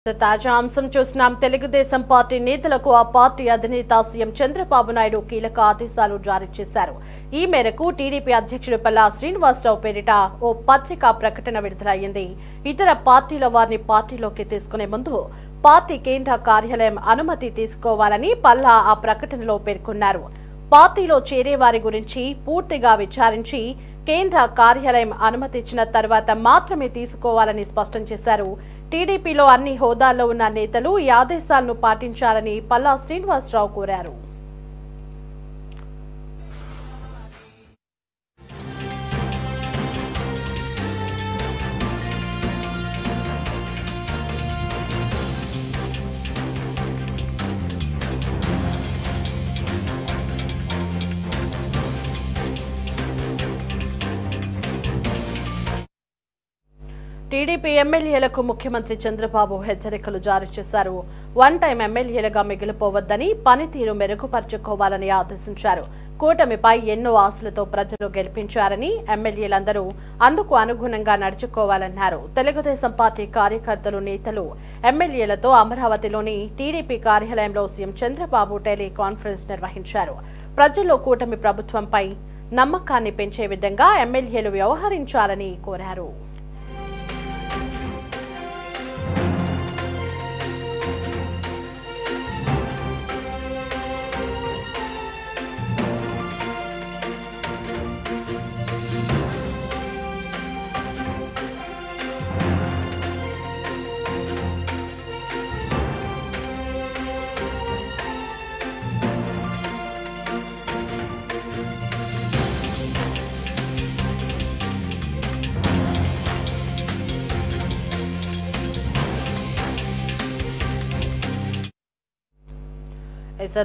తాజా అంశం చూస్తున్నాం. తెలుగుదేశం పార్టీ నేతలకు ఆ పార్టీ అధినేత సీఎం చంద్రబాబు నాయుడు కీలక ఆదేశాలు జారీ చేశారు. ఈ మేరకు టీడీపీ అధ్యక్షుడు పల్లా శ్రీనివాసరావు పేరిట ఓ పత్రికా ప్రకటన విడుదలయ్యింది. ఇతర పార్టీల వారిని పార్టీలోకి తీసుకునే ముందు పార్టీ కేంద్ర కార్యాలయం అనుమతి తీసుకోవాలని పల్లా ఆ ప్రకటనలో పేర్కొన్నారు. పార్టీలో చేరే వారి గురించి పూర్తిగా విచారించి కేంద్ర కార్యాలయం అనుమతిచ్చిన తర్వాత మాత్రమే తీసుకోవాలని స్పష్టం చేశారు. టీడీపీలో అన్ని హోదాల్లో ఉన్న నేతలు ఈ ఆదేశాలను పాటించాలని పల్లా శ్రీనివాసరావు కోరారు. టీడీపీ ఎమ్మెల్యేలకు ముఖ్యమంత్రి చంద్రబాబు హెచ్చరికలు జారీ చేశారు. వన్ టైం ఎమ్మెల్యేలుగా మిగిలిపోవద్దని, పనితీరు మెరుగుపరుచుకోవాలని ఆదేశించారు. కూటమిపై ఎన్నో ఆశలతో ప్రజలు గెలిపించారని, ఎమ్మెల్యేలందరూ అందుకు అనుగుణంగా నడుచుకోవాలన్నారు. తెలుగుదేశం పార్టీ కార్యకర్తలు, నేతలు, ఎమ్మెల్యేలతో అమరావతిలోని టీడీపీ కార్యాలయంలో సీఎం చంద్రబాబు టెలికాన్ఫరెన్స్ నిర్వహించారు. ప్రజల్లో కూటమి ప్రభుత్వంపై నమ్మకాన్ని పెంచే విధంగా ఎమ్మెల్యేలు వ్యవహరించాలని కోరారు.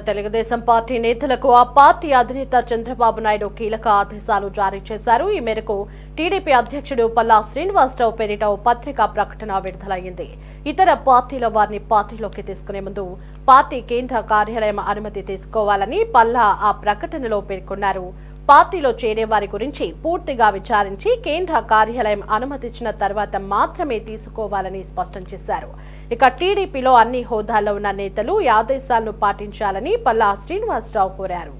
తెలుగుదేశం పార్టీ నేతలకు ఆ పార్టీ అధినేత చంద్రబాబు నాయుడు కీలక ఆదేశాలు జారీ చేశారు. ఈ మేరకు టీడీపీ అధ్యక్షుడు పల్లా శ్రీనివాసరావు పేరిట ఓ పత్రికా ప్రకటన విడుదలయ్యింది. ఇతర పార్టీల వారిని పార్టీలోకి తీసుకునే ముందు పార్టీ కేంద్ర కార్యాలయం అనుమతి తీసుకోవాలని పల్లా ఆ ప్రకటనలో పేర్కొన్నారు. పార్టీలో చేరే వారి గురించి పూర్తిగా విచారించి కేంద్ర కార్యాలయం అనుమతిచ్చిన తర్వాత మాత్రమే తీసుకోవాలని స్పష్టం చేశారు. ఇక టీడీపీలో అన్ని హోదాల్లో ఉన్న నేతలు ఈ ఆదేశాలను పాటించాలని పల్లా శ్రీనివాసరావు కోరారు.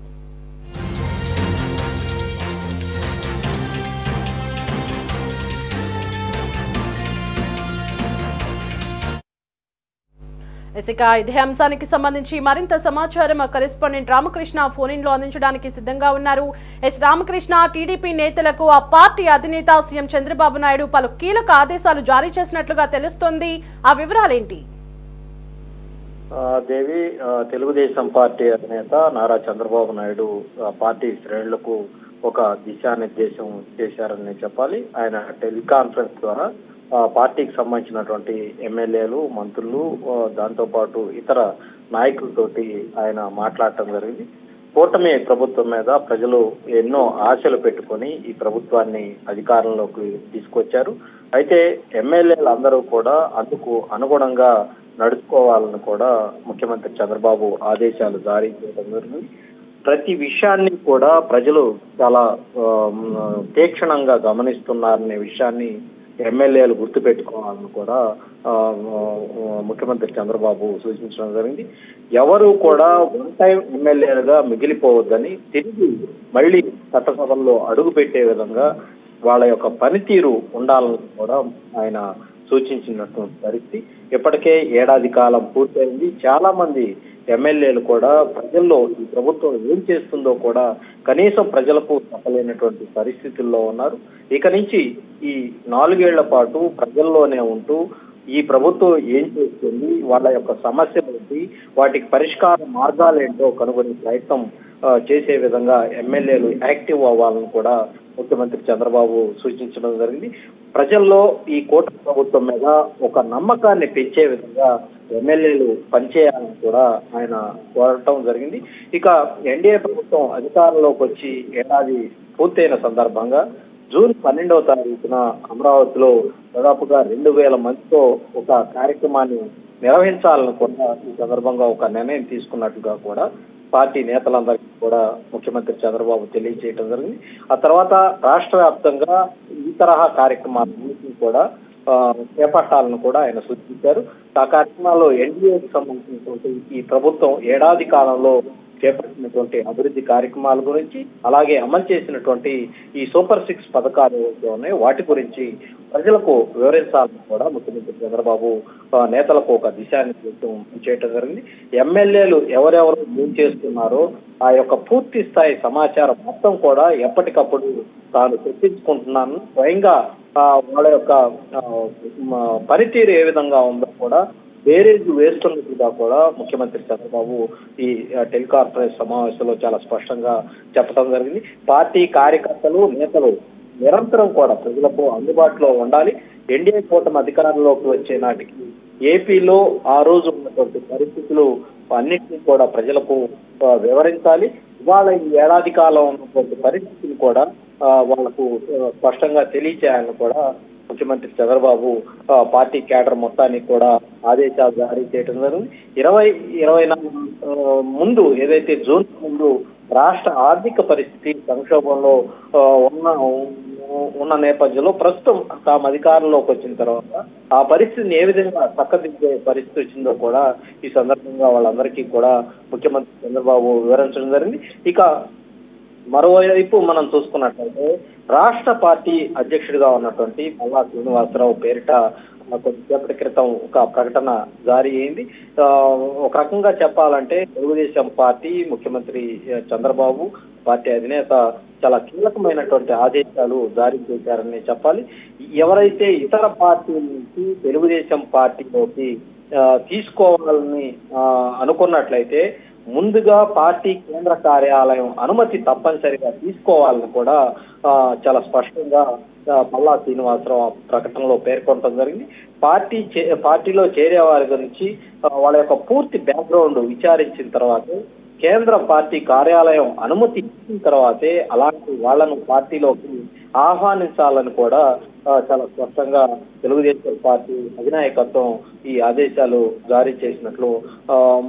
ఇదే అంశానికి సంబంధించి మరింత సమాచారం కరెస్పాండెంట్ రామకృష్ణ ఫోన్ ఇన్ లో అందించడానికి సిద్ధంగా ఉన్నారు. రామకృష్ణ, టీడీపీ నేతలకు ఆ పార్టీ అధినేత సీఎం చంద్రబాబు నాయుడు పలు కీలక ఆదేశాలు జారీ చేసినట్లుగా తెలుస్తోంది. ఆ వివరాలేంటి? దేవి, తెలుగుదేశం పార్టీ అధినేత నారా చంద్రబాబు నాయుడు పార్టీ శ్రేణులకు ఒక దిశానిర్దేశం చేశారని చెప్పాలి. ఆయన టెలికాన్ఫరెన్స్ ద్వారా పార్టీకి సంబంధించినటువంటి ఎమ్మెల్యేలు, మంత్రులు, దాంతో పాటు ఇతర నాయకులతోటి ఆయన మాట్లాడటం జరిగింది. కూటమి ప్రభుత్వం మీద ప్రజలు ఎన్నో ఆశలు పెట్టుకొని ఈ ప్రభుత్వాన్ని అధికారంలోకి తీసుకొచ్చారు. అయితే ఎమ్మెల్యేలు అందరూ కూడా అందుకు అనుగుణంగా నడుచుకోవాలని కూడా ముఖ్యమంత్రి చంద్రబాబు ఆదేశాలు జారీ చేయడం జరిగింది. ప్రతి విషయాన్ని కూడా ప్రజలు చాలా తీక్షణంగా గమనిస్తున్నారనే విషయాన్ని ఎమ్మెల్యేలు గుర్తుపెట్టుకోవాలని కూడా ముఖ్యమంత్రి చంద్రబాబు సూచించడం జరిగింది. ఎవరు కూడా వన్ టైం ఎమ్మెల్యేలుగా మిగిలిపోవద్దని, తిరిగి మళ్లీ చట్టసభల్లో అడుగు పెట్టే విధంగా వాళ్ళ యొక్క పనితీరు ఉండాలని కూడా ఆయన సూచించినటువంటి పరిస్థితి. ఇప్పటికే ఏడాది కాలం పూర్తయింది. చాలా మంది ఎమ్మెల్యేలు కూడా ప్రజల్లో ఈ ప్రభుత్వం ఏం చేస్తుందో కూడా కనీసం ప్రజలకు చెప్పలేనటువంటి పరిస్థితుల్లో ఉన్నారు. ఇక నుంచి ఈ 4 ఏళ్ల పాటు ప్రజల్లోనే ఉంటూ ఈ ప్రభుత్వం ఏం చేస్తుంది, వాళ్ళ యొక్క సమస్యలు ఏంటి, వాటికి పరిష్కార మార్గాలు ఏంటో కనుగొనే ప్రయత్నం చేసే విధంగా ఎమ్మెల్యేలు యాక్టివ్ అవ్వాలని కూడా ముఖ్యమంత్రి చంద్రబాబు సూచించడం జరిగింది. ప్రజల్లో ఈ కూటమి ప్రభుత్వం మీద ఒక నమ్మకాన్ని పెంచే విధంగా ఎమ్మెల్యేలు పనిచేయాలని కూడా ఆయన కోరటం జరిగింది. ఇక ఎన్డీఏ ప్రభుత్వం అధికారంలోకి వచ్చి ఏడాది పూర్తయిన సందర్భంగా జూన్ 12వ తారీఖున అమరావతిలో దాదాపుగా 2000 మందితో ఒక కార్యక్రమాన్ని నిర్వహించాలని కూడా ఈ సందర్భంగా ఒక నిర్ణయం తీసుకున్నట్టుగా కూడా పార్టీ నేతలందరికీ కూడా ముఖ్యమంత్రి చంద్రబాబు తెలియజేయడం జరిగింది. ఆ తర్వాత రాష్ట్ర వ్యాప్తంగా ఈ తరహా కార్యక్రమాలన్నింటినీ కూడా చేపట్టాలని కూడా ఆయన సూచించారు. ఆ కార్యక్రమాల్లో ఎన్డీఏకి సంబంధించినటువంటి ఈ ప్రభుత్వం ఏడాది కాలంలో చేపట్టినటువంటి అభివృద్ధి కార్యక్రమాల గురించి, అలాగే అమలు చేసినటువంటి ఈ సూపర్ 6 పథకాలు ఏవైతే ఉన్నాయో వాటి గురించి ప్రజలకు వివరించాలని కూడా ముఖ్యమంత్రి చంద్రబాబు నేతలకు ఒక దిశానిర్దేశం చేయడం జరిగింది. ఎమ్మెల్యేలు ఎవరెవరు ఏం చేస్తున్నారో ఆ యొక్క పూర్తి స్థాయి సమాచారం మొత్తం కూడా ఎప్పటికప్పుడు తాను తెప్పించుకుంటున్నాను. స్వయంగా వాళ్ళ యొక్క పనితీరు ఏ విధంగా ఉందో కూడా బేరేజ్ వేస్తున్నట్టుగా కూడా ముఖ్యమంత్రి చంద్రబాబు ఈ టెలికాన్ఫరెన్స్ సమావేశంలో చాలా స్పష్టంగా చెప్పడం జరిగింది. పార్టీ కార్యకర్తలు, నేతలు నిరంతరం కూడా ప్రజలకు అందుబాటులో ఉండాలి. ఎన్డీఏ కూటమి అధికారంలోకి వచ్చే నాటికి ఏపీలో ఆ రోజు ఉన్నటువంటి పరిస్థితులు అన్నింటినీ కూడా ప్రజలకు వివరించాలి. ఇవాళ ఈ ఏడాది కాలం ఉన్నటువంటి పరిస్థితులు కూడా వాళ్లకు స్పష్టంగా తెలియచేయాలని కూడా ముఖ్యమంత్రి చంద్రబాబు పార్టీ కేడర్ మొత్తానికి కూడా ఆదేశాలు జారీ చేయడం జరిగింది. 2024 ముందు ఏదైతే జూన్ ముందు రాష్ట్ర ఆర్థిక పరిస్థితి సంక్షోభంలో ఉన్న నేపథ్యంలో ప్రస్తుతం తాము అధికారంలోకి వచ్చిన తర్వాత ఆ పరిస్థితిని ఏ విధంగా చక్కదిద్దే పరిస్థితి వచ్చిందో కూడా ఈ సందర్భంగా వాళ్ళందరికీ కూడా ముఖ్యమంత్రి చంద్రబాబు వివరించడం జరిగింది. ఇక మరోవైపు మనం చూసుకున్నట్లయితే రాష్ట్ర పార్టీ అధ్యక్షుడిగా ఉన్నటువంటి పల్లా శ్రీనివాసరావు పేరిట కొద్దిసేపటి క్రితం ఒక ప్రకటన జారీ అయింది. ఒక రకంగా చెప్పాలంటే తెలుగుదేశం పార్టీ, ముఖ్యమంత్రి చంద్రబాబు, పార్టీ అధినేత చాలా కీలకమైనటువంటి ఆదేశాలు జారీ చేశారని చెప్పాలి. ఎవరైతే ఇతర పార్టీల నుంచి తెలుగుదేశం పార్టీలోకి తీసుకోవాలని అనుకున్నట్లయితే ముందుగా పార్టీ కేంద్ర కార్యాలయం అనుమతి తప్పనిసరిగా తీసుకోవాలని కూడా చాలా స్పష్టంగా పల్లా శ్రీనివాసరావు ప్రకటనలో పేర్కొనడం జరిగింది. పార్టీలో చేరే వారి గురించి వాళ్ళ యొక్క పూర్తి బ్యాక్గ్రౌండ్ విచారించిన తర్వాత కేంద్ర పార్టీ కార్యాలయం అనుమతి ఇచ్చిన తర్వాతే అలాంటి వాళ్లను పార్టీలోకి ఆహ్వానించాలని కూడా చాలా స్పష్టంగా తెలుగుదేశం పార్టీ అధినాయకత్వం ఈ ఆదేశాలు జారీ చేసినట్లు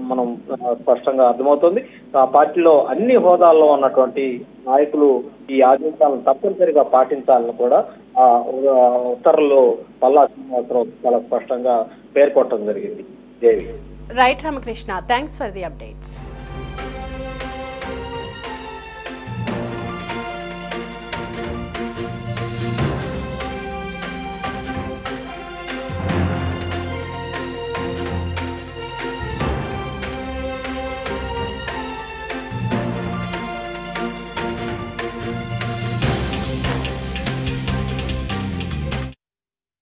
మనం స్పష్టంగా అర్థమవుతుంది. ఆ పార్టీలో అన్ని హోదాల్లో ఉన్నటువంటి నాయకులు ఈ ఆదేశాలను తప్పనిసరిగా పాటించాలని కూడా ఉత్తర్వుల్లో పల్లా శ్రీనివాసరావు చాలా స్పష్టంగా పేర్కొనడం జరిగింది. Devi. Right Ramakrishna, thanks for the updates.